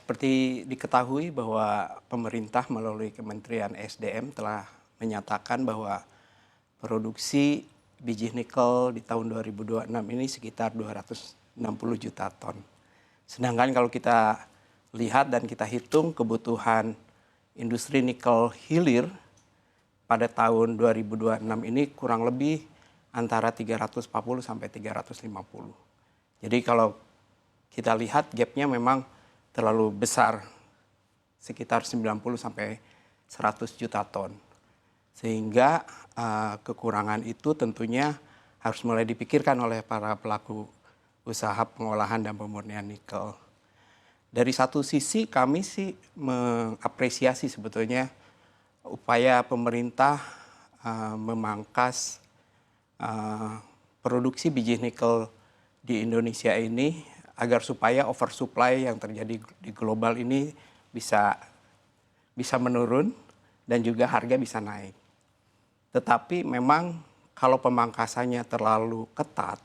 seperti diketahui bahwa pemerintah melalui Kementerian SDM telah menyatakan bahwa produksi biji nikel di tahun 2026 ini sekitar 260 juta ton. Sedangkan kalau kita lihat dan kita hitung kebutuhan industri nikel hilir pada tahun 2026 ini kurang lebih antara 340 sampai 350. Jadi kalau kita lihat gapnya memang terlalu besar, sekitar 90 sampai 100 juta ton. Sehingga kekurangan itu tentunya harus mulai dipikirkan oleh para pelaku usaha pengolahan dan pemurnian nikel. Dari satu sisi kami sih mengapresiasi sebetulnya upaya pemerintah memangkas produksi biji nikel di Indonesia ini agar supaya oversupply yang terjadi di global ini bisa menurun dan juga harga bisa naik. Tetapi memang kalau pemangkasannya terlalu ketat,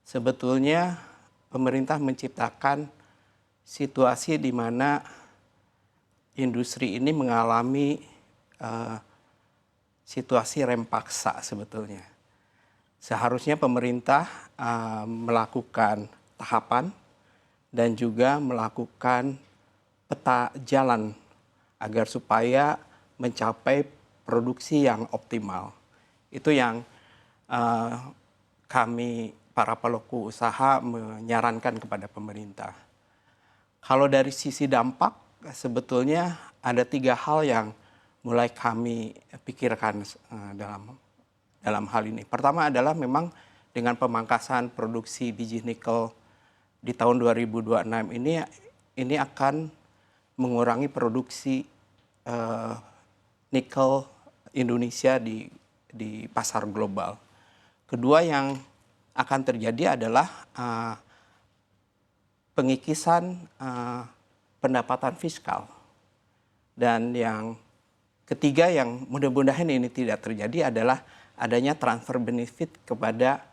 sebetulnya pemerintah menciptakan situasi di mana industri ini mengalami situasi rem paksa sebetulnya. Seharusnya pemerintah melakukan tahapan dan juga melakukan peta jalan agar supaya mencapai produksi yang optimal. Itu yang kami para pelaku usaha menyarankan kepada pemerintah. Kalau dari sisi dampak sebetulnya ada 3 hal yang mulai kami pikirkan dalam hal ini. Pertama adalah memang dengan pemangkasan produksi biji nikel di tahun 2026 ini akan mengurangi produksi nikel Indonesia di pasar global. Kedua yang akan terjadi adalah pengikisan pendapatan fiskal. Dan yang ketiga yang mudah-mudahan ini tidak terjadi adalah adanya transfer benefit kepada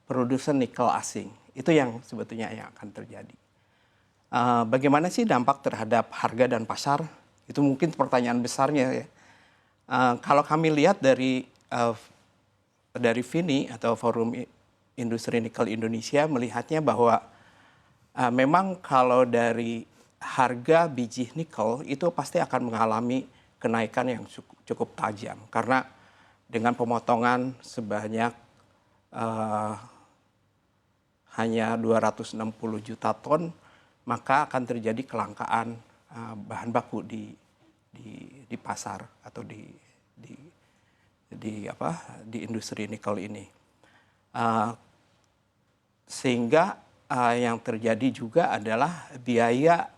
produsen nikel asing. Itu yang sebetulnya yang akan terjadi. Bagaimana sih dampak terhadap harga dan pasar? Itu mungkin pertanyaan besarnya ya. Kalau kami lihat dari FINI atau Forum Industri Nikel Indonesia melihatnya bahwa memang kalau dari harga biji nikel itu pasti akan mengalami kenaikan yang cukup tajam karena dengan pemotongan sebanyak hanya 260 juta ton maka akan terjadi kelangkaan bahan baku di pasar atau di industri nikel ini. Sehingga yang terjadi juga adalah biaya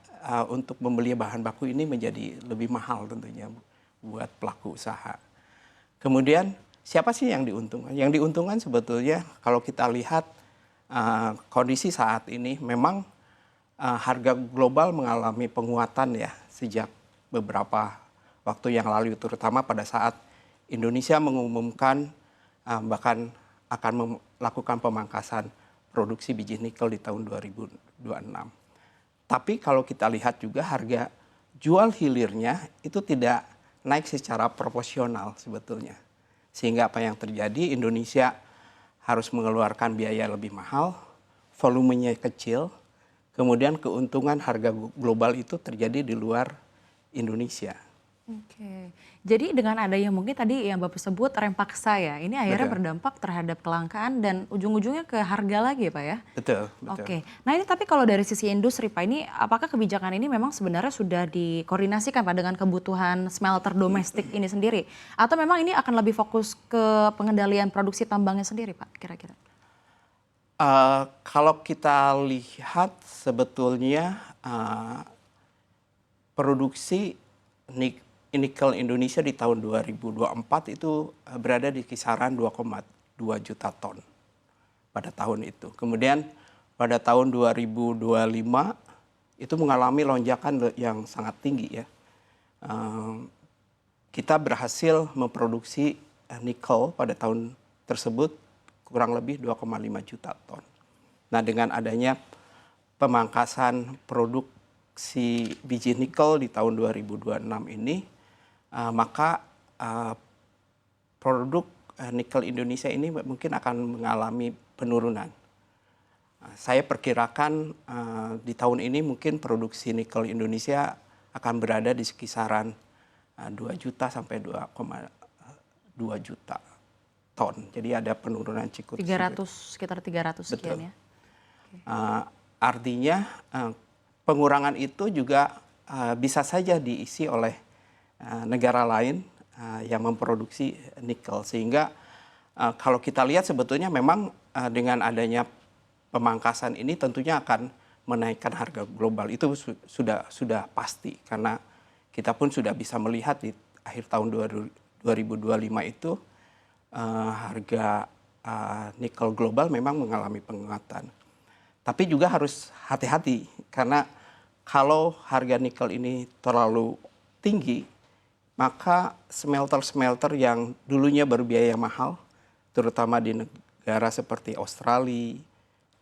untuk membeli bahan baku ini menjadi lebih mahal tentunya buat pelaku usaha. Kemudian siapa sih yang diuntungkan? Yang diuntungkan sebetulnya kalau kita lihat kondisi saat ini memang harga global mengalami penguatan ya sejak beberapa waktu yang lalu, terutama pada saat Indonesia mengumumkan bahkan akan melakukan pemangkasan produksi biji nikel di tahun 2026. Tapi kalau kita lihat juga harga jual hilirnya itu tidak naik secara proporsional sebetulnya. Sehingga apa yang terjadi, Indonesia harus mengeluarkan biaya lebih mahal, volumenya kecil, kemudian keuntungan harga global itu terjadi di luar Indonesia. Oke, jadi dengan adanya mungkin tadi yang Bapak sebut rem paksa ya, ini akhirnya Betul. berdampak terhadap kelangkaan dan ujung-ujungnya ke harga lagi ya Pak ya? Betul. Oke, nah ini tapi kalau dari sisi industri Pak, ini apakah kebijakan ini memang sebenarnya sudah dikoordinasikan Pak dengan kebutuhan smelter domestik ini sendiri? Atau memang ini akan lebih fokus ke pengendalian produksi tambangnya sendiri Pak kira-kira? Kalau kita lihat sebetulnya produksi nikel Indonesia di tahun 2024 itu berada di kisaran 2,2 juta ton pada tahun itu. Kemudian pada tahun 2025 itu mengalami lonjakan yang sangat tinggi ya. Kita berhasil memproduksi nikel pada tahun tersebut kurang lebih 2,5 juta ton. Nah dengan adanya pemangkasan produk produksi biji nikel di tahun 2026 ini, maka produk nikel Indonesia ini mungkin akan mengalami penurunan. Saya perkirakan di tahun ini mungkin produksi nikel Indonesia akan berada di kisaran 2 juta sampai 2,2 juta ton. Jadi ada penurunan cukup 300, sekitar 300 sekian ya. Artinya pengurangan itu juga bisa saja diisi oleh negara lain yang memproduksi nikel. Sehingga kalau kita lihat sebetulnya memang dengan adanya pemangkasan ini tentunya akan menaikkan harga global. Itu sudah pasti, karena kita pun sudah bisa melihat di akhir tahun 2025 itu harga nikel global memang mengalami penguatan. Tapi juga harus hati-hati, karena kalau harga nikel ini terlalu tinggi, maka smelter-smelter yang dulunya berbiaya mahal, terutama di negara seperti Australia,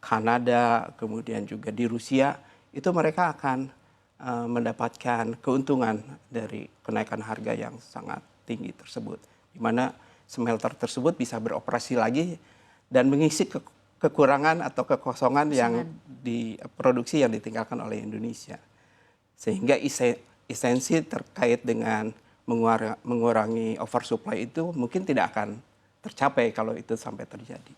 Kanada, kemudian juga di Rusia, itu mereka akan mendapatkan keuntungan dari kenaikan harga yang sangat tinggi tersebut, di mana smelter tersebut bisa beroperasi lagi dan mengisi kekurangan atau kekosongan yang diproduksi yang ditinggalkan oleh Indonesia. Sehingga esensi terkait dengan mengurangi oversupply itu mungkin tidak akan tercapai kalau itu sampai terjadi.